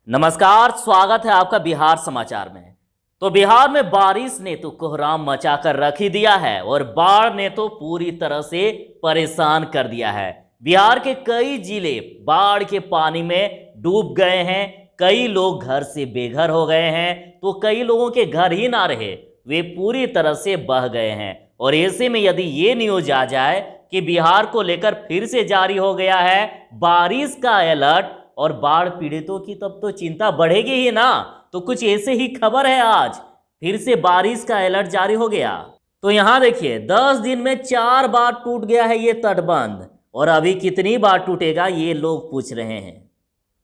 नमस्कार, स्वागत है आपका बिहार समाचार में। तो बिहार में बारिश ने तो कोहराम मचा कर रख ही दिया है और बाढ़ ने तो पूरी तरह से परेशान कर दिया है। बिहार के कई जिले बाढ़ के पानी में डूब गए हैं, कई लोग घर से बेघर हो गए हैं, तो कई लोगों के घर ही ना रहे, वे पूरी तरह से बह गए हैं। और ऐसे में यदि ये न्यूज आ जाए कि बिहार को लेकर फिर से जारी हो गया है बारिश का अलर्ट और बाढ़ पीड़ितों की, तब तो चिंता बढ़ेगी ही ना। तो कुछ ऐसे ही खबर है, आज फिर से बारिश का अलर्ट जारी हो गया। तो यहां देखिए, 10 दिन में 4 बार टूट गया है ये तटबंध, और अभी कितनी बार टूटेगा ये लोग पूछ रहे हैं।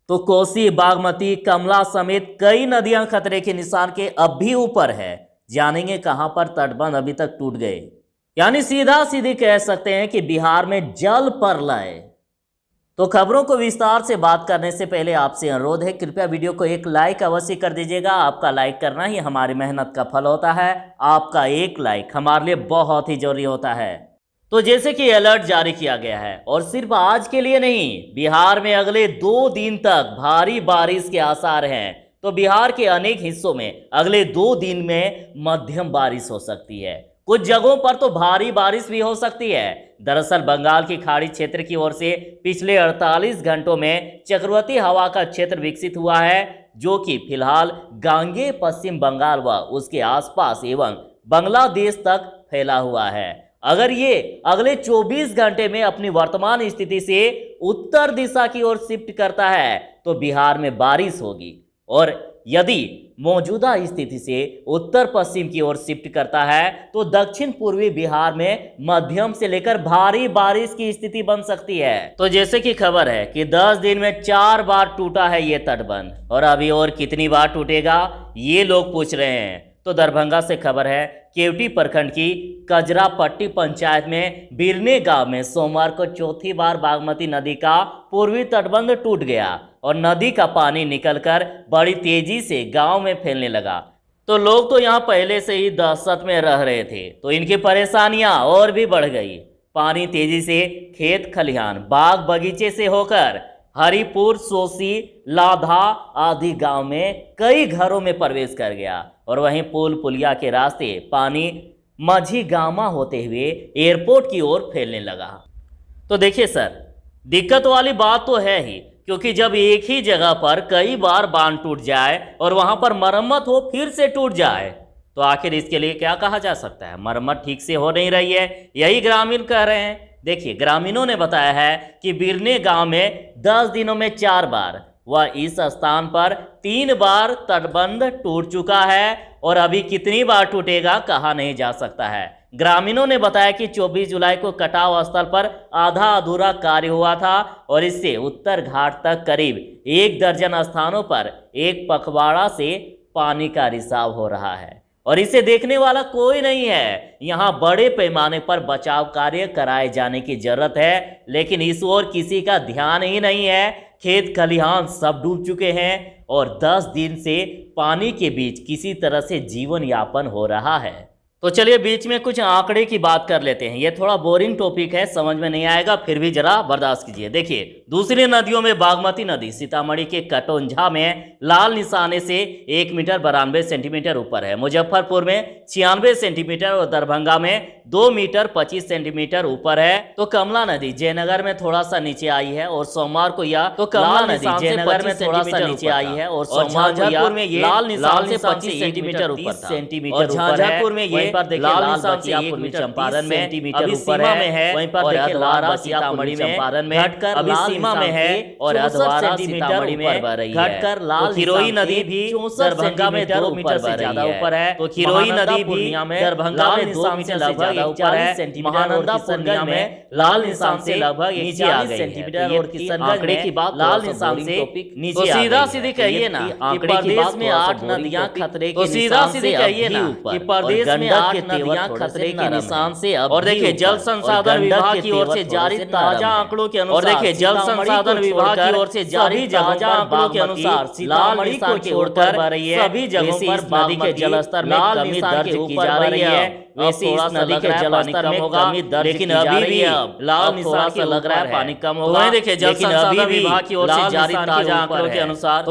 तो कोसी, बागमती, कमला समेत कई नदियां खतरे के निशान के अब भी ऊपर है। जानेंगे कहां पर तटबंध अभी तक टूट गए, यानी सीधा सीधी कह सकते हैं कि बिहार में जल प्रलय। तो खबरों को विस्तार से बात करने से पहले आपसे अनुरोध है, कृपया वीडियो को एक लाइक अवश्य कर दीजिएगा। आपका लाइक करना ही हमारी मेहनत का फल होता है। आपका एक लाइक हमारे लिए बहुत ही जरूरी होता है। तो जैसे कि अलर्ट जारी किया गया है, और सिर्फ आज के लिए नहीं, बिहार में अगले 2 दिन तक भारी बारिश के आसार हैं। तो बिहार के अनेक हिस्सों में अगले 2 दिन में मध्यम बारिश हो सकती है, कुछ जगहों पर तो भारी बारिश भी हो सकती है। दरअसल बंगाल की खाड़ी क्षेत्र की ओर से पिछले 48 घंटों में चक्रवाती हवा का क्षेत्र विकसित हुआ है, जो कि फिलहाल गांगे पश्चिम बंगाल व उसके आसपास एवं बांग्लादेश तक फैला हुआ है। अगर ये अगले 24 घंटे में अपनी वर्तमान स्थिति से उत्तर दिशा की ओर शिफ्ट करता है तो बिहार में बारिश होगी, और यदि मौजूदा स्थिति से उत्तर पश्चिम की ओर शिफ्ट करता है तो दक्षिण पूर्वी बिहार में मध्यम से लेकर भारी बारिश की स्थिति बन सकती है। तो जैसे कि खबर है कि 10 दिन में 4 बार टूटा है ये तटबंध, और अभी और कितनी बार टूटेगा ये लोग पूछ रहे हैं। तो दरभंगा से खबर है, केवटी प्रखंड की कजरापट्टी पंचायत में बिरने गांव में सोमवार को चौथी बार बागमती नदी का पूर्वी तटबंध टूट गया और नदी का पानी निकलकर बड़ी तेजी से गांव में फैलने लगा। तो लोग तो यहां पहले से ही दहशत में रह रहे थे, तो इनकी परेशानियां और भी बढ़ गई। पानी तेजी से खेत खलिहान, बाग बगीचे से होकर हरिपुर, सोसी, लाधा आदि गांव में कई घरों में प्रवेश कर गया, और वहीं पुल पुलिया के रास्ते पानी माझीगामा होते हुए एयरपोर्ट की ओर फैलने लगा। तो देखिए सर, दिक्कत वाली बात तो है ही, क्योंकि जब एक ही जगह पर कई बार बांध टूट जाए और वहां पर मरम्मत हो फिर से टूट जाए, तो आखिर इसके लिए क्या कहा जा सकता है। मरम्मत ठीक से हो नहीं रही है, यही ग्रामीण कह रहे हैं। देखिए, ग्रामीणों ने बताया है कि बिरने गांव में 10 दिनों में 4 बार व इस स्थान पर 3 बार तटबंध टूट चुका है, और अभी कितनी बार टूटेगा कहा नहीं जा सकता है। ग्रामीणों ने बताया कि 24 जुलाई को कटाव स्थल पर आधा अधूरा कार्य हुआ था, और इससे उत्तर घाट तक करीब 1 दर्जन स्थानों पर एक पखवाड़ा से पानी का रिसाव हो रहा है, और इसे देखने वाला कोई नहीं है। यहाँ बड़े पैमाने पर बचाव कार्य कराए जाने की जरूरत है, लेकिन इस ओर किसी का ध्यान ही नहीं है। खेत खलिहान सब डूब चुके हैं, और 10 दिन से पानी के बीच किसी तरह से जीवन यापन हो रहा है। तो चलिए बीच में कुछ आंकड़े की बात कर लेते हैं। ये थोड़ा बोरिंग टॉपिक है, समझ में नहीं आएगा, फिर भी जरा बर्दाश्त कीजिए। देखिए, दूसरी नदियों में बागमती नदी सीतामढ़ी के कटौंझा में लाल निशाने से 1 मीटर 92 सेंटीमीटर ऊपर है, मुजफ्फरपुर में 96 सेंटीमीटर और दरभंगा में 2 मीटर 25 सेंटीमीटर ऊपर है। तो कमला नदी जयनगर में थोड़ा सा नीचे आई है, और सोमवार को यह कमला नदी जयनगर में थोड़ा सा नीचे आई है, और झांझापुर में ये लाल निशान से 25 सेंटीमीटर ऊपर था, और झांझापुर में ये पर देखिए लाल निशान से 1 मीटर चंपारण में अभी सीमा में है, वहीं पर अधवारा सीतामढ़ी में चंपारण में घटकर अभी सीमा में है, और अधवारा सीतामढ़ी में घटकर लाल खिरोई नदी भी दरभंगा में 2 मीटर से ज्यादा ऊपर है। तो खिरोई नदी भी दरभंगा में 2 मीटर से ज्यादा ऊपर है। महानंदा पूर्णिया में लाल निशान से लगभग 41 सेंटीमीटर, और किशनगंज की बात लाल निशान से नीचे। तो सीधा सीधी कहिए ना कि प्रदेश में 8 नदियां खतरे के निशान से कहिए ना कि प्रदेश में 8 नदियां खतरे के निशान से अब। और देखिए, जल संसाधन विभाग की ओर से जारी ताजा आंकड़ों के अनुसार, और देखिए जल संसाधन विभाग की ओर से जारी ताजा आंकड़ों के अनुसार सीतामढ़ी को छोड़कर सभी जगहों पर नदी के जलस्तर में कमी दर्ज की जा रही है। वैसे इस नदी के जलस्तर में कमी दर्ज लेकिन अभी भी लाल निशान से लग रहा है पानी कम होगा। वहीं देखिए जल संसाधन विभाग की ओर से जारी ताजा आंकड़ों के अनुसार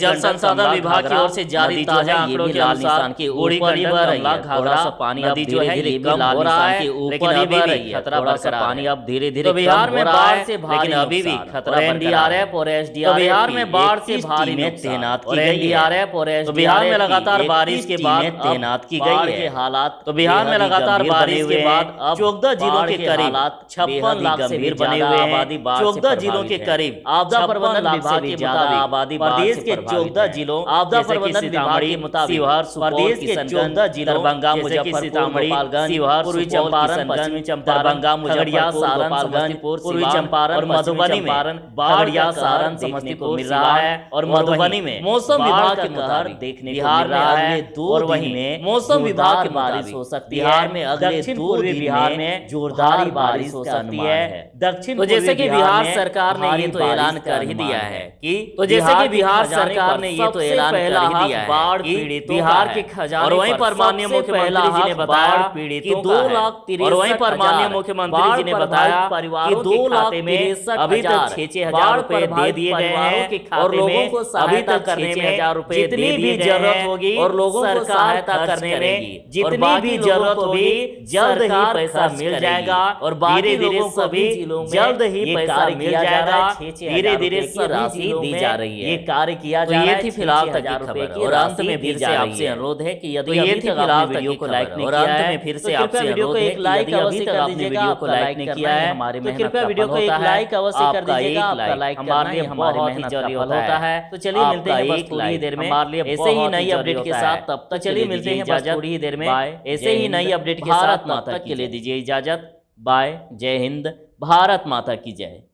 जल संसाधन विभाग की ओर से जारी ताजा आंकड़ों के अनुसार बूढ़ी गंडक घाघरा से पानी अब जो है ये कम हो रहा है, लेकिन अभी भी खतरा बरकरार पानी अब धीरे-धीरे बिहार में बाढ़ से भारी, लेकिन अभी भी खतरा एनडीआरएफ और एसडीआरएफ बिहार में बाढ़ से भारी में तैनात की गई है। एनडीआरएफ और एसडीआरएफ बिहार में लगातार बारिश के बाद तैनात की गई है। हालात तो बिहार में लगातार बारिश के बाद अब 14 जिलों के करीब 56 लाख से भी बने हुए आबादी 14 जिलों के करीब आपदा प्रबंधन विभाग के मुताबिक आबादी प्रदेश के 14 जिलों आपदा प्रबंधन विभाग के मुताबिक प्रदेश के 14 जिलों दरभंगा, मुजफ्फरपुर, शिवहर, पूर्वी चंपारण, पश्चिमी चंपारण, दरभंगा, मुजफ्फरपुर, सारण, समस्तीपुर, पूर्वी चंपारण और मधुबनी में बाढ़ सारण समस्तीपुर मिल रहा है। और मधुबनी में मौसम विभाग के मुताबिक देखने बिहार में अगले 2 दिन में मौसम विभाग की बारिश हो सकती है। बिहार में अगले 2 दिन बिहार में जोरदार बारिश हो सकती है। दक्षिण तो जैसे कि बिहार सरकार ने ये तो ऐलान कर ही दिया है कि तो जैसे कि बिहार सरकार ने ये तो ऐलान कर ही दिया है बाढ़ पीड़ितों बिहार के खजाने और वहीं पर माननीय मुख्यमंत्री जी ने बताया कि 2,63,000 और वहीं पर माननीय मुख्यमंत्री जी ने बताया कि 2,63,000 अभी तक 6,000 रुपए दे दिए गए हैं और लोगों को अभी तक करने में 6,000 रुपए जितनी भी जरूरत होगी और लोगों को सहायता करने में जितनी भी जरूरत होगी जल्द ही पैसा मिल जाएगा और धीरे-धीरे सभी जल्द ही पैसा मिल जाएगा। धीरे-धीरे राशि दी जा रही है। ये कार्य किया जा रहा है। ये थी फिलहाल तक की खबर और अंत में फिर से आपसे अनुरोध है कि यदि ये थी फिलहाल वीडियो को लाइक नहीं किया है फिर से आपसे वीडियो को एक लाइक अवश्य कर दीजिएगा। वीडियो को लाइक नहीं किया है हमारे मेहनत कृपया वीडियो को एक लाइक अवश्य कर दीजिएगा। आपका लाइक हमारे लिए हमारी मेहनत का फल होता है। तो चलिए मिलते हैं बस थोड़ी देर में ऐसे ही नई अपडेट के साथ। तब तक चलिए मिलते हैं बस थोड़ी ही देर में ऐसे ही नई अपडेट के साथ। तब तक के लिए दीजिए इजाजत। बाय। जय हिंद। भारत माता की जय।